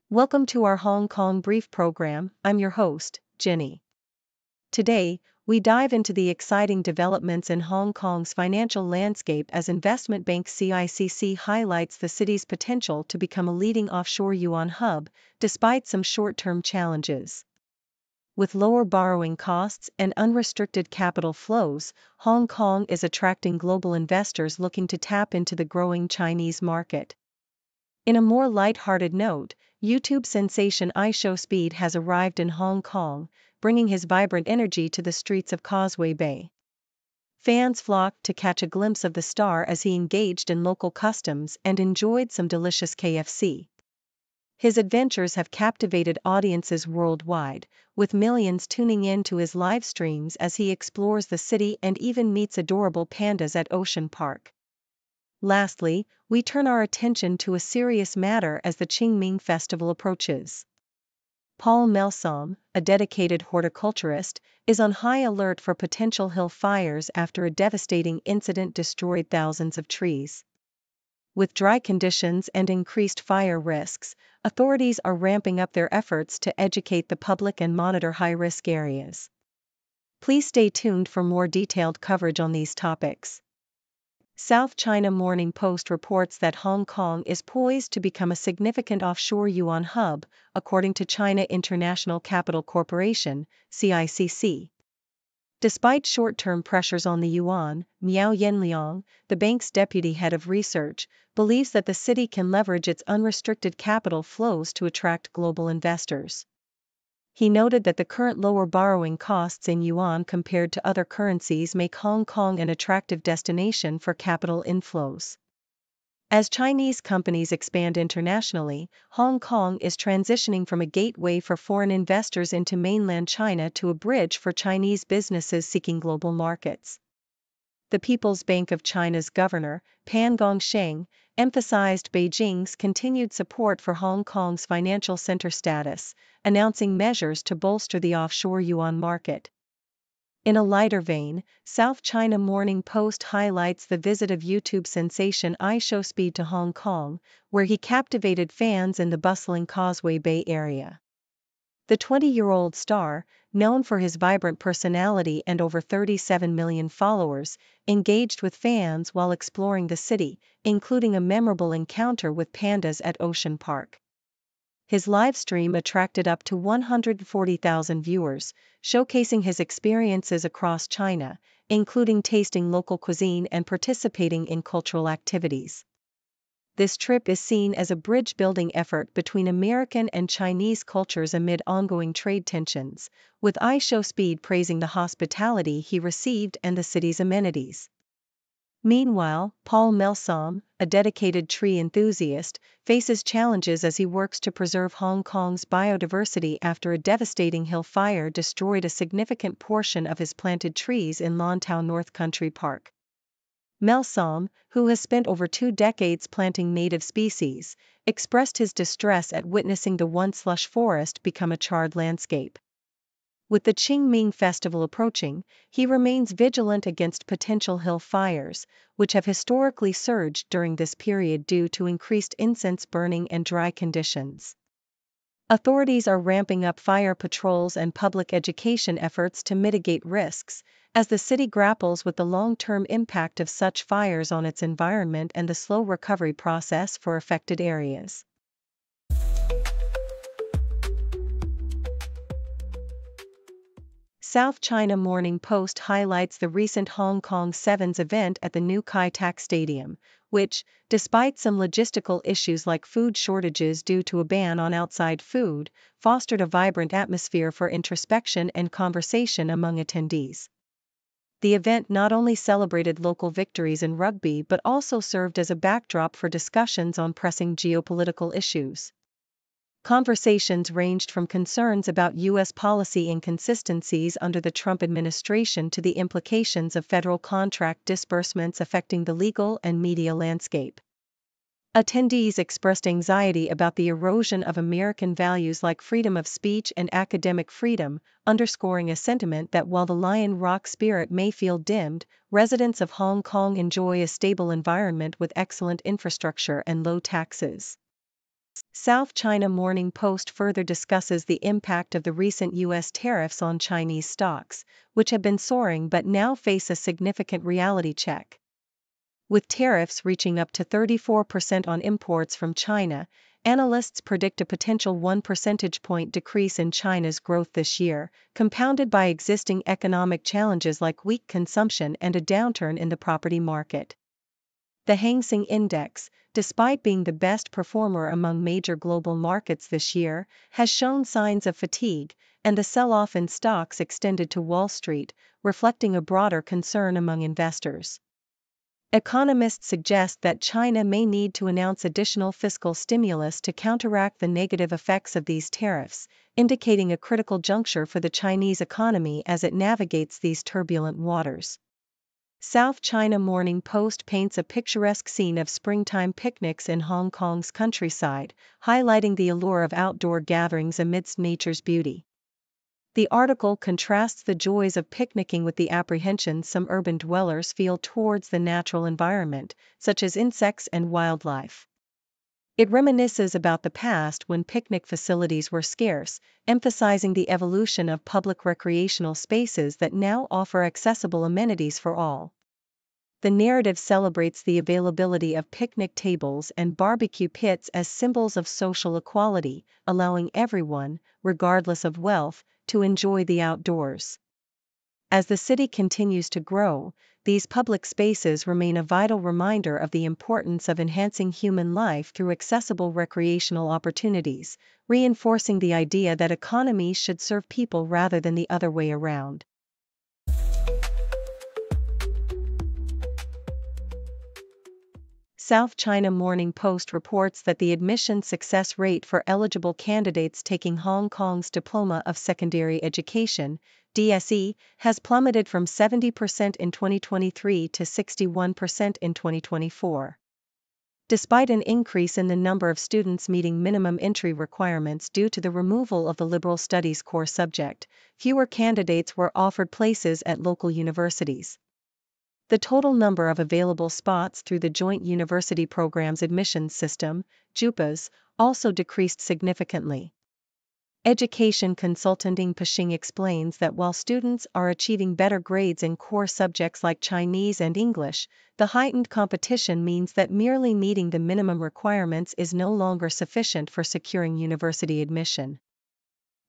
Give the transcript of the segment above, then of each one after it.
Welcome to our Hong Kong Brief program. I'm your host, Jenny. Today, we dive into the exciting developments in Hong Kong's financial landscape as investment bank CICC highlights the city's potential to become a leading offshore yuan hub, despite some short-term challenges. With lower borrowing costs and unrestricted capital flows, Hong Kong is attracting global investors looking to tap into the growing Chinese market. In a more lighthearted note, YouTube sensation IShowSpeed has arrived in Hong Kong, bringing his vibrant energy to the streets of Causeway Bay. Fans flocked to catch a glimpse of the star as he engaged in local customs and enjoyed some delicious KFC. His adventures have captivated audiences worldwide, with millions tuning in to his live streams as he explores the city and even meets adorable pandas at Ocean Park. Lastly, we turn our attention to a serious matter as the Ming festival approaches. Paul Melsom, a dedicated horticulturist, is on high alert for potential hill fires after a devastating incident destroyed thousands of trees. With dry conditions and increased fire risks, authorities are ramping up their efforts to educate the public and monitor high-risk areas. Please stay tuned for more detailed coverage on these topics. South China Morning Post reports that Hong Kong is poised to become a significant offshore yuan hub, according to China International Capital Corporation, CICC. Despite short-term pressures on the yuan, Miao Yanliang, the bank's deputy head of research, believes that the city can leverage its unrestricted capital flows to attract global investors. He noted that the current lower borrowing costs in yuan compared to other currencies make Hong Kong an attractive destination for capital inflows. As Chinese companies expand internationally, Hong Kong is transitioning from a gateway for foreign investors into mainland China to a bridge for Chinese businesses seeking global markets. The People's Bank of China's governor, Pan Gongsheng, emphasized Beijing's continued support for Hong Kong's financial center status, announcing measures to bolster the offshore yuan market. In a lighter vein, South China Morning Post highlights the visit of YouTube sensation IShowSpeed to Hong Kong, where he captivated fans in the bustling Causeway Bay area. The 20-year-old star, known for his vibrant personality and over 37 million followers, engaged with fans while exploring the city, including a memorable encounter with pandas at Ocean Park. His live stream attracted up to 140,000 viewers, showcasing his experiences across China, including tasting local cuisine and participating in cultural activities. This trip is seen as a bridge-building effort between American and Chinese cultures amid ongoing trade tensions, with IShowSpeed praising the hospitality he received and the city's amenities. Meanwhile, Paul Melsom, a dedicated tree enthusiast, faces challenges as he works to preserve Hong Kong's biodiversity after a devastating hill fire destroyed a significant portion of his planted trees in Lantau North Country Park. Melsom, who has spent over 2 decades planting native species, expressed his distress at witnessing the once lush forest become a charred landscape. With the Ming festival approaching, he remains vigilant against potential hill fires, which have historically surged during this period due to increased incense burning and dry conditions. Authorities are ramping up fire patrols and public education efforts to mitigate risks, as the city grapples with the long-term impact of such fires on its environment and the slow recovery process for affected areas. South China Morning Post highlights the recent Hong Kong Sevens event at the new Kai Tak Stadium, which, despite some logistical issues like food shortages due to a ban on outside food, fostered a vibrant atmosphere for introspection and conversation among attendees. The event not only celebrated local victories in rugby but also served as a backdrop for discussions on pressing geopolitical issues. Conversations ranged from concerns about U.S. policy inconsistencies under the Trump administration to the implications of federal contract disbursements affecting the legal and media landscape. Attendees expressed anxiety about the erosion of American values like freedom of speech and academic freedom, underscoring a sentiment that while the Lion Rock spirit may feel dimmed, residents of Hong Kong enjoy a stable environment with excellent infrastructure and low taxes. South China Morning Post further discusses the impact of the recent U.S. tariffs on Chinese stocks, which have been soaring but now face a significant reality check. With tariffs reaching up to 34% on imports from China, analysts predict a potential 1 percentage point decrease in China's growth this year, compounded by existing economic challenges like weak consumption and a downturn in the property market. The Hang Seng Index, despite being the best performer among major global markets this year, has shown signs of fatigue, and the sell-off in stocks extended to Wall Street, reflecting a broader concern among investors. Economists suggest that China may need to announce additional fiscal stimulus to counteract the negative effects of these tariffs, indicating a critical juncture for the Chinese economy as it navigates these turbulent waters. South China Morning Post paints a picturesque scene of springtime picnics in Hong Kong's countryside, highlighting the allure of outdoor gatherings amidst nature's beauty. The article contrasts the joys of picnicking with the apprehensions some urban dwellers feel towards the natural environment, such as insects and wildlife. It reminisces about the past when picnic facilities were scarce, emphasizing the evolution of public recreational spaces that now offer accessible amenities for all. The narrative celebrates the availability of picnic tables and barbecue pits as symbols of social equality, allowing everyone, regardless of wealth, to enjoy the outdoors. As the city continues to grow, these public spaces remain a vital reminder of the importance of enhancing human life through accessible recreational opportunities, reinforcing the idea that economies should serve people rather than the other way around. South China Morning Post reports that the admission success rate for eligible candidates taking Hong Kong's Diploma of Secondary Education, DSE, has plummeted from 70% in 2023 to 61% in 2024. Despite an increase in the number of students meeting minimum entry requirements due to the removal of the liberal studies core subject, fewer candidates were offered places at local universities. The total number of available spots through the Joint University Programs Admissions System, JUPAS, also decreased significantly. Education consultant Ing Pashing explains that while students are achieving better grades in core subjects like Chinese and English, the heightened competition means that merely meeting the minimum requirements is no longer sufficient for securing university admission.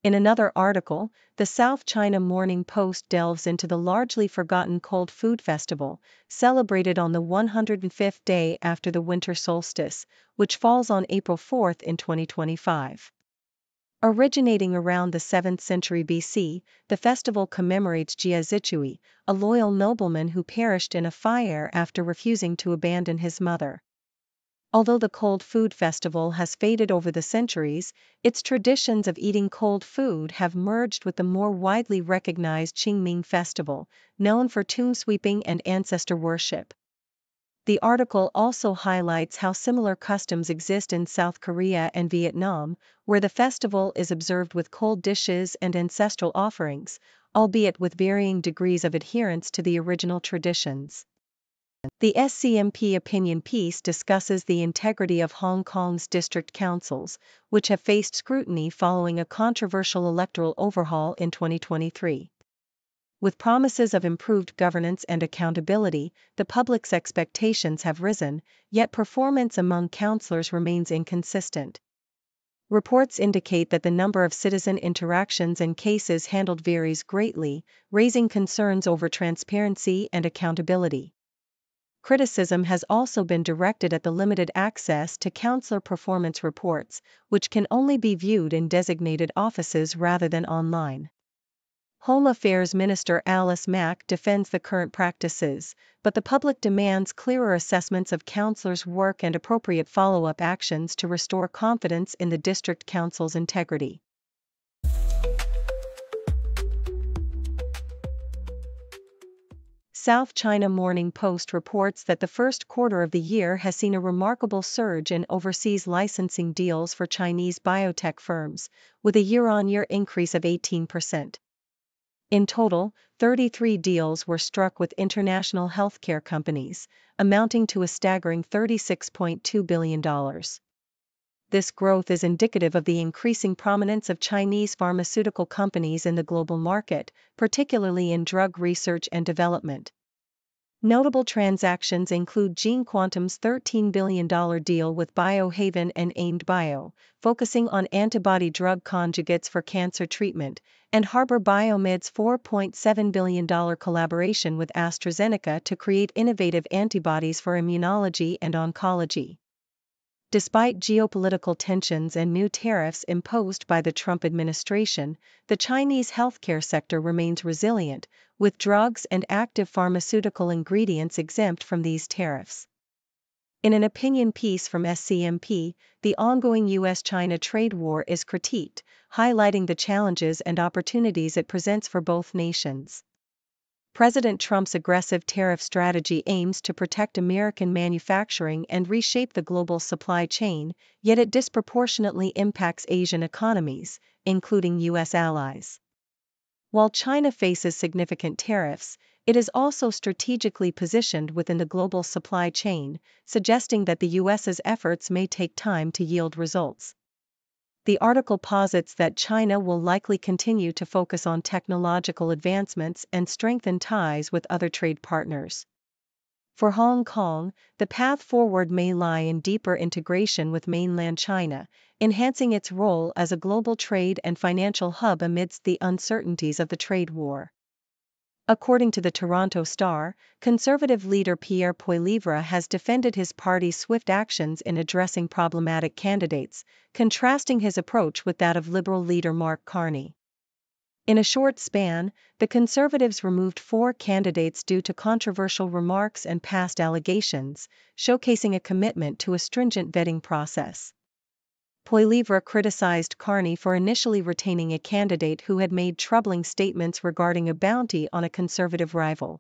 In another article, the South China Morning Post delves into the largely forgotten Cold Food Festival, celebrated on the 105th day after the winter solstice, which falls on April 4 in 2025. Originating around the 7th century BC, the festival commemorates Jia Zichui, a loyal nobleman who perished in a fire after refusing to abandon his mother. Although the Cold Food Festival has faded over the centuries, its traditions of eating cold food have merged with the more widely recognized Qingming Festival, known for tomb sweeping and ancestor worship. The article also highlights how similar customs exist in South Korea and Vietnam, where the festival is observed with cold dishes and ancestral offerings, albeit with varying degrees of adherence to the original traditions. The SCMP opinion piece discusses the integrity of Hong Kong's district councils, which have faced scrutiny following a controversial electoral overhaul in 2023. With promises of improved governance and accountability, the public's expectations have risen, yet performance among councillors remains inconsistent. Reports indicate that the number of citizen interactions and cases handled varies greatly, raising concerns over transparency and accountability. Criticism has also been directed at the limited access to councillor performance reports, which can only be viewed in designated offices rather than online. Home Affairs Minister Alice Mak defends the current practices, but the public demands clearer assessments of councillors' work and appropriate follow-up actions to restore confidence in the district council's integrity. South China Morning Post reports that the first quarter of the year has seen a remarkable surge in overseas licensing deals for Chinese biotech firms, with a year-on-year increase of 18%. In total, 33 deals were struck with international healthcare companies, amounting to a staggering $36.2 billion. This growth is indicative of the increasing prominence of Chinese pharmaceutical companies in the global market, particularly in drug research and development. Notable transactions include Jing Quantum's $13 billion deal with Biohaven and Aimed Bio, focusing on antibody-drug conjugates for cancer treatment, and Harbor Biomed's $4.7 billion collaboration with AstraZeneca to create innovative antibodies for immunology and oncology. Despite geopolitical tensions and new tariffs imposed by the Trump administration, the Chinese healthcare sector remains resilient, with drugs and active pharmaceutical ingredients exempt from these tariffs. In an opinion piece from SCMP, the ongoing US-China trade war is critiqued, highlighting the challenges and opportunities it presents for both nations. President Trump's aggressive tariff strategy aims to protect American manufacturing and reshape the global supply chain, yet it disproportionately impacts Asian economies, including U.S. allies. While China faces significant tariffs, it is also strategically positioned within the global supply chain, suggesting that the U.S.'s efforts may take time to yield results. The article posits that China will likely continue to focus on technological advancements and strengthen ties with other trade partners. For Hong Kong, the path forward may lie in deeper integration with mainland China, enhancing its role as a global trade and financial hub amidst the uncertainties of the trade war. According to the Toronto Star, Conservative leader Pierre Poilievre has defended his party's swift actions in addressing problematic candidates, contrasting his approach with that of Liberal leader Mark Carney. In a short span, the Conservatives removed 4 candidates due to controversial remarks and past allegations, showcasing a commitment to a stringent vetting process. Poilievre criticized Carney for initially retaining a candidate who had made troubling statements regarding a bounty on a Conservative rival.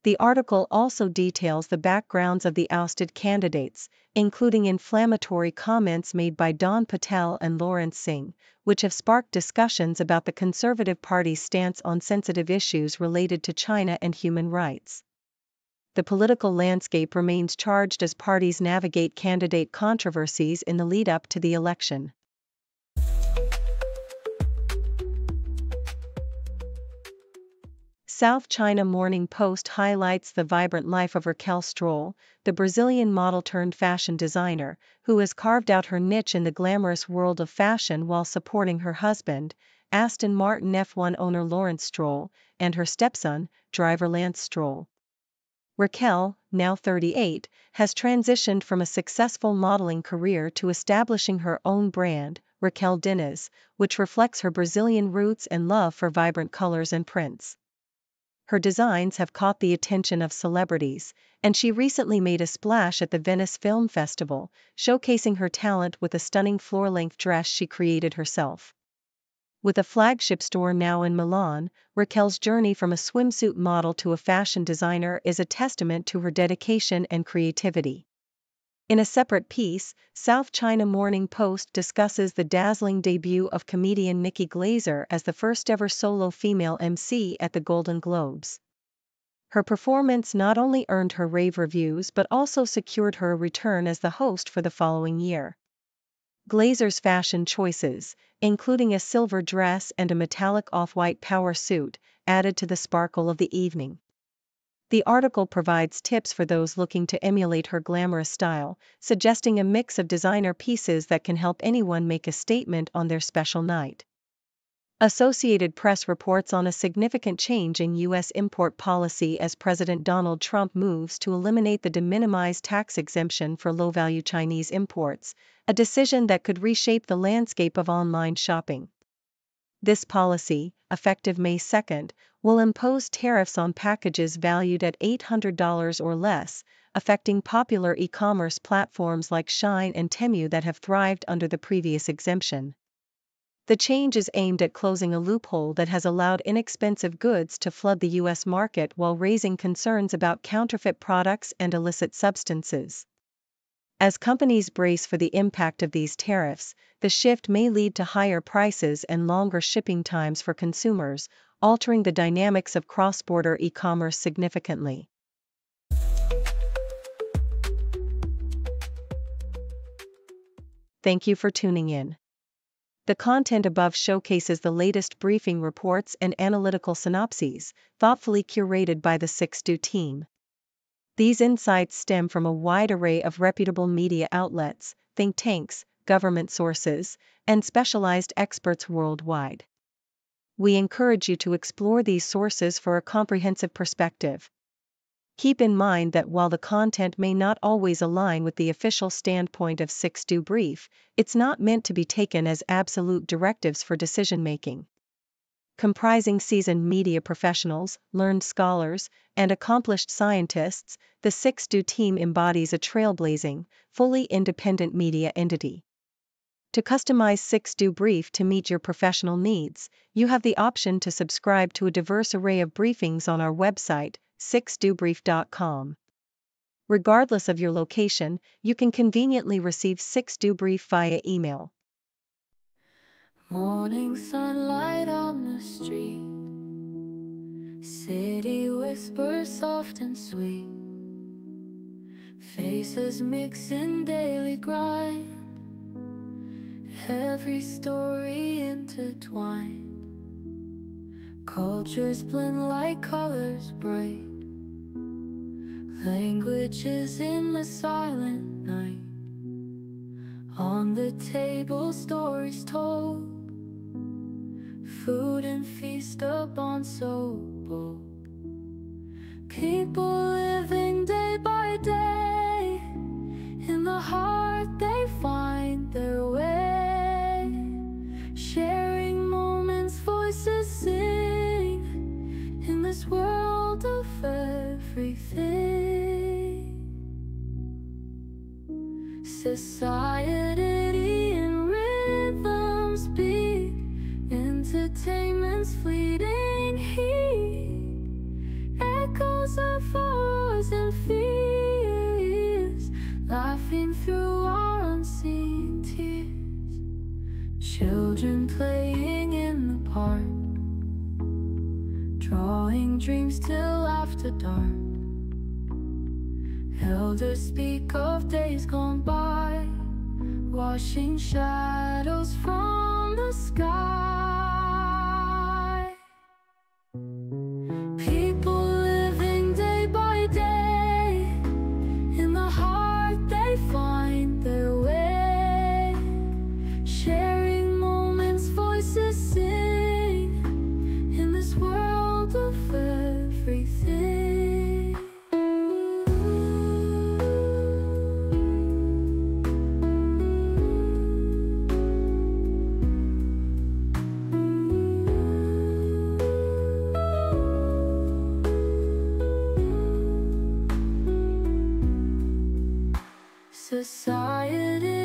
The article also details the backgrounds of the ousted candidates, including inflammatory comments made by Don Patel and Lawrence Singh, which have sparked discussions about the Conservative Party's stance on sensitive issues related to China and human rights. The political landscape remains charged as parties navigate candidate controversies in the lead-up to the election. South China Morning Post highlights the vibrant life of Raquel Stroll, the Brazilian model-turned-fashion designer, who has carved out her niche in the glamorous world of fashion while supporting her husband, Aston Martin F1 owner Lawrence Stroll, and her stepson, driver Lance Stroll. Raquel, now 38, has transitioned from a successful modeling career to establishing her own brand, Raquel Diniz, which reflects her Brazilian roots and love for vibrant colors and prints. Her designs have caught the attention of celebrities, and she recently made a splash at the Venice Film Festival, showcasing her talent with a stunning floor-length dress she created herself. With a flagship store now in Milan, Raquel's journey from a swimsuit model to a fashion designer is a testament to her dedication and creativity. In a separate piece, South China Morning Post discusses the dazzling debut of comedian Nikki Glaser as the first-ever solo female MC at the Golden Globes. Her performance not only earned her rave reviews but also secured her a return as the host for the following year. Glaser's fashion choices, including a silver dress and a metallic off-white power suit, added to the sparkle of the evening. The article provides tips for those looking to emulate her glamorous style, suggesting a mix of designer pieces that can help anyone make a statement on their special night. Associated Press reports on a significant change in U.S. import policy as President Donald Trump moves to eliminate the de minimis tax exemption for low-value Chinese imports, a decision that could reshape the landscape of online shopping. This policy, effective May 2, will impose tariffs on packages valued at $800 or less, affecting popular e-commerce platforms like Shein and Temu that have thrived under the previous exemption. The change is aimed at closing a loophole that has allowed inexpensive goods to flood the U.S. market while raising concerns about counterfeit products and illicit substances. As companies brace for the impact of these tariffs, the shift may lead to higher prices and longer shipping times for consumers, altering the dynamics of cross-border e-commerce significantly. Thank you for tuning in. The content above showcases the latest briefing reports and analytical synopses, thoughtfully curated by the CICC team. These insights stem from a wide array of reputable media outlets, think tanks, government sources, and specialized experts worldwide. We encourage you to explore these sources for a comprehensive perspective. Keep in mind that while the content may not always align with the official standpoint of CICC brief, it's not meant to be taken as absolute directives for decision-making. Comprising seasoned media professionals, learned scholars, and accomplished scientists, the CICC team embodies a trailblazing, fully independent media entity. To customize CICC brief to meet your professional needs, you have the option to subscribe to a diverse array of briefings on our website, ciccbrief.com. Regardless of your location, you can conveniently receive CICC brief via email. Morning sunlight on the street, city whispers soft and sweet, faces mix in daily grind, every story intertwined, cultures blend like colors bright, languages in the silent night, on the table stories told, food and feast upon so bold, people living day by day, in the heart they find their way, sharing moments voices sing, in this world of everything. Society and rhythms beat, entertainment's fleeting heat, echoes of wars and fears, laughing through our unseen tears, children playing in the park, drawing dreams till after dark, elders speak of days gone by, washing shadows from the sky. People living day by day, in the heart they find their way, sharing moments voices sing, in this world of everything. Society